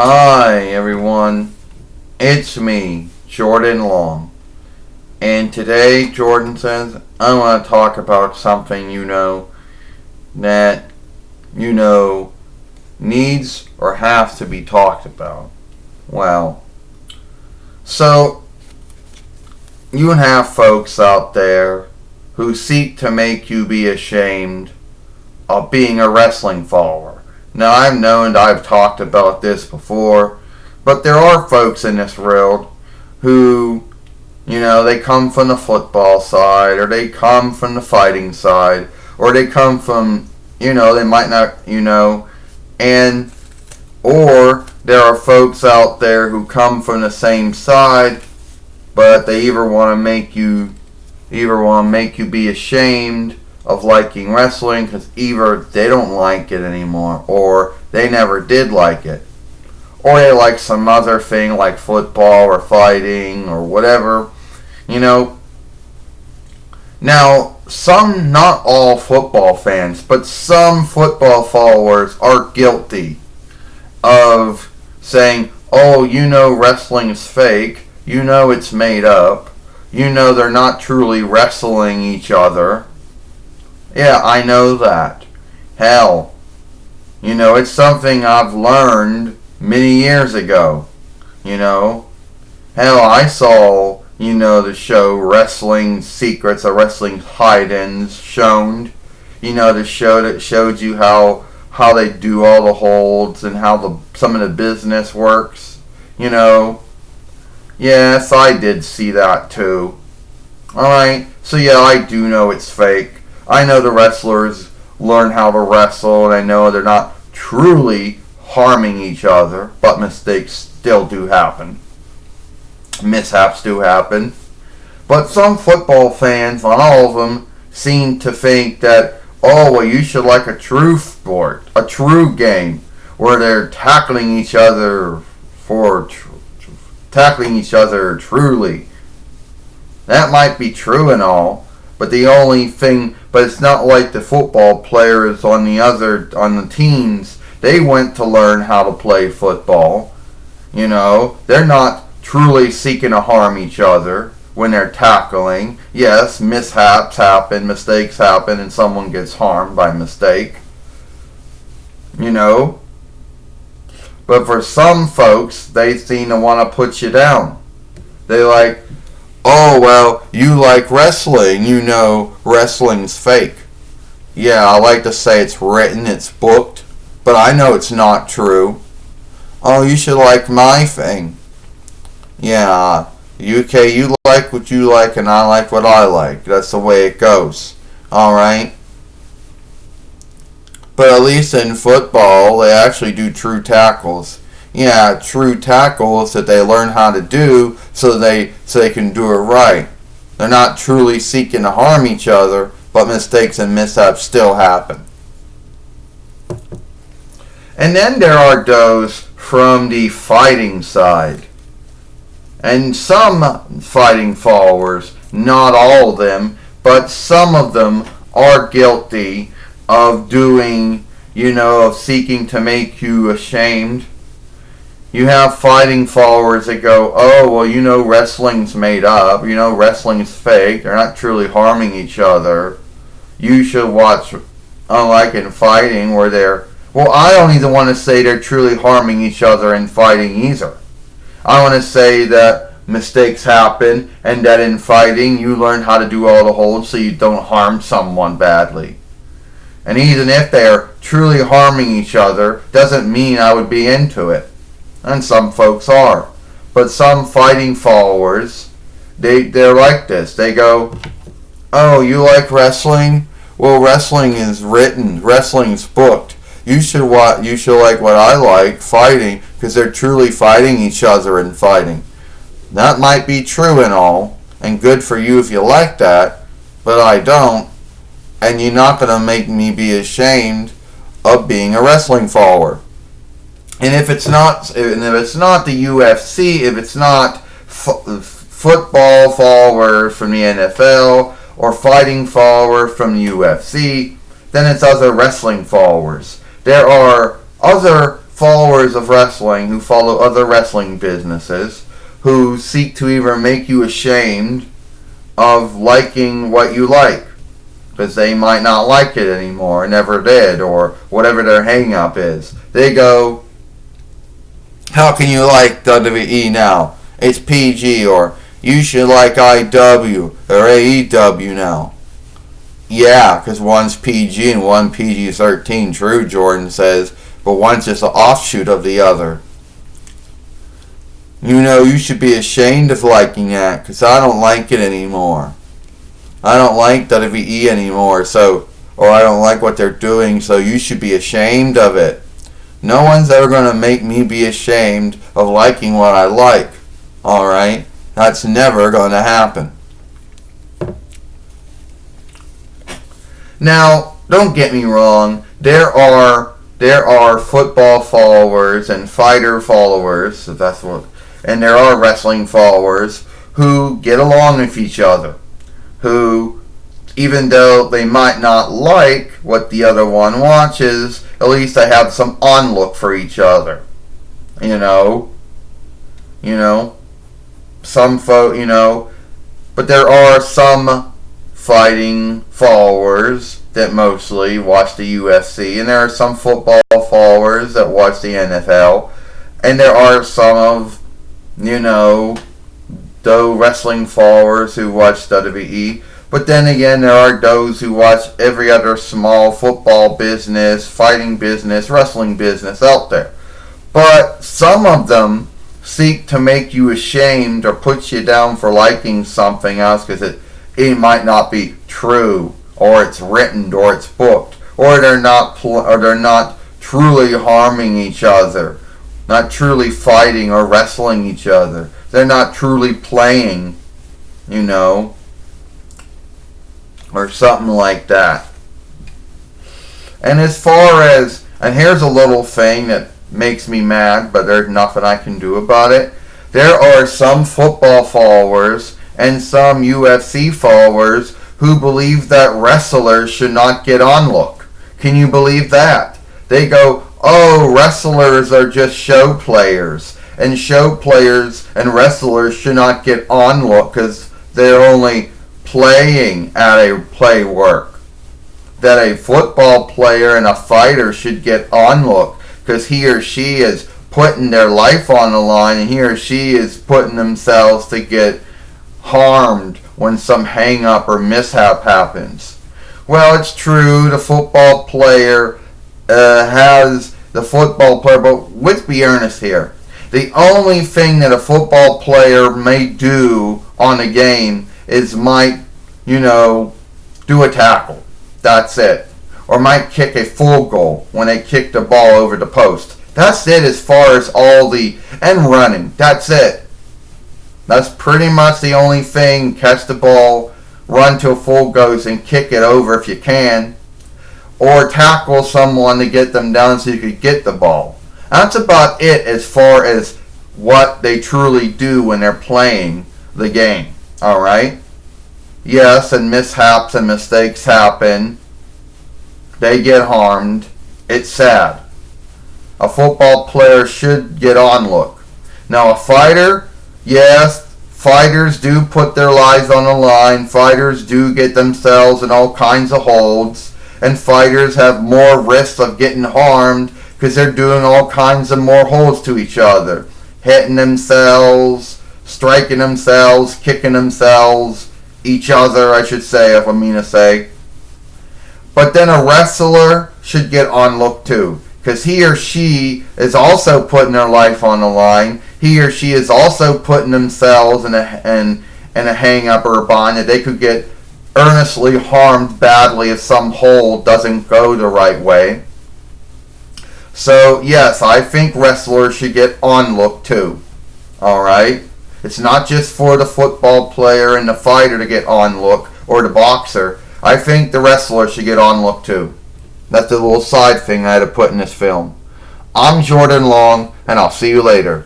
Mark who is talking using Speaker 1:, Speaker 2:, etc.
Speaker 1: Hi everyone, it's me, Jordan Long, and today Jordan says I want to talk about something that needs or has to be talked about. Well, so you have folks out there who seek to make you be ashamed of being a wrestling follower. Now, I've talked about this before, but there are folks in this world who, they come from the football side, or they come from the fighting side, or they come from, they might not, or there are folks out there who come from the same side, but they either want to make you be ashamed of liking wrestling because either they don't like it anymore or they never did like it, or they like some other thing like football or fighting or whatever. Now, not all football fans, but some football followers are guilty of saying, oh, wrestling's fake, it's made up, they're not truly wrestling each other. Yeah, I know that. Hell, it's something I've learned many years ago. Hell, I saw, the show Wrestling Secrets, or Wrestling Hide-Ins shown. The show that showed you how they do all the holds and how some of the business works. Yes, I did see that too. Alright, so yeah, I do know it's fake. I know the wrestlers learn how to wrestle, and I know they're not truly harming each other, but mistakes still do happen. Mishaps do happen. But some football fans, not all of them, seem to think that, oh, well, you should like a true sport, a true game, where they're tackling each other truly. That might be true and all, but it's not like the football players on the teams. They went to learn how to play football. They're not truly seeking to harm each other when they're tackling. Yes, mishaps happen, mistakes happen, and someone gets harmed by mistake. But for some folks, they seem to want to put you down. They like, oh, well, you like wrestling, wrestling's fake. Yeah, I like to say it's written, it's booked, but I know it's not true. Oh, you should like my thing. Yeah, you like what you like and I like what I like. That's the way it goes. Alright? But at least in football, they actually do true tackles. Yeah, true tackles that they learn how to do so they can do it right. They're not truly seeking to harm each other, but mistakes and mishaps still happen. And then there are those from the fighting side. And some fighting followers, not all of them, but some of them are guilty of doing, of seeking to make you ashamed. You have fighting followers that go, oh, well, wrestling's made up. Wrestling's fake. They're not truly harming each other. You should watch, unlike in fighting, where I don't even want to say they're truly harming each other in fighting either. I want to say that mistakes happen, and that in fighting, you learn how to do all the holds so you don't harm someone badly. And even if they're truly harming each other, doesn't mean I would be into it. And some folks are. But some fighting followers, they're like this. They go, oh, you like wrestling? Well, wrestling is written. Wrestling's booked. You should like what I like, fighting, because they're truly fighting each other in fighting. That might be true and all, and good for you if you like that, but I don't. And you're not going to make me be ashamed of being a wrestling follower. And if it's not the UFC, if it's not football follower from the NFL or fighting follower from the UFC, then it's other wrestling followers. There are other followers of wrestling who follow other wrestling businesses who seek to either make you ashamed of liking what you like because they might not like it anymore, never did, or whatever their hang-up is. They go, how can you like WWE now? It's PG, or you should like IW or AEW now. Yeah, because one's PG and one PG-13, true, Jordan says, but one's just an offshoot of the other. You know, you should be ashamed of liking that, because I don't like it anymore. I don't like WWE anymore, or I don't like what they're doing, so you should be ashamed of it. No one's ever going to make me be ashamed of liking what I like. Alright? That's never going to happen. Now, don't get me wrong. There are football followers and fighter followers, if that's what, and there are wrestling followers who get along with each other. Who, even though they might not like what the other one watches, at least they have some onlook for each other. You know, some but there are some fighting followers that mostly watch the UFC, and there are some football followers that watch the NFL, and there are some of, those wrestling followers who watch WWE. But then again, there are those who watch every other small football business, fighting business, wrestling business out there. But some of them seek to make you ashamed or put you down for liking something else because it might not be true, or it's written, or it's booked, or they're not truly harming each other, not truly fighting or wrestling each other. They're not truly playing, or something like that. And as far as, and here's a little thing that makes me mad, but there's nothing I can do about it. There are some football followers and some UFC followers who believe that wrestlers should not get onlook. Can you believe that? They go, oh, wrestlers are just show players, and show players and wrestlers should not get onlook because they're only playing at a play work. That a football player and a fighter should get onlook because he or she is putting their life on the line, and he or she is putting themselves to get harmed when some hang-up or mishap happens. Well, it's true, the football player but let's be earnest here. The only thing that a football player may do on a game is might, do a tackle. That's it. Or might kick a field goal when they kick the ball over the post. That's it as far as and running. That's it. That's pretty much the only thing. Catch the ball, run till full goes, and kick it over if you can. Or tackle someone to get them down so you could get the ball. That's about it as far as what they truly do when they're playing the game. Alright? Yes, and mishaps and mistakes happen. They get harmed. It's sad. A football player should get onlook. Now a fighter, yes, fighters do put their lives on the line. Fighters do get themselves in all kinds of holds. And fighters have more risks of getting harmed because they're doing all kinds of more holds to each other. Hitting themselves, striking themselves, kicking themselves, each other, I should say, if I mean to say. But then a wrestler should get onlook too, because he or she is also putting their life on the line. He or she is also putting themselves in a hang-up or a bind that they could get earnestly harmed badly if some hold doesn't go the right way. So, yes, I think wrestlers should get onlook too. Alright? It's not just for the football player and the fighter to get onlook, or the boxer. I think the wrestler should get onlook too. That's the little side thing I had to put in this film. I'm Jordan Long, and I'll see you later.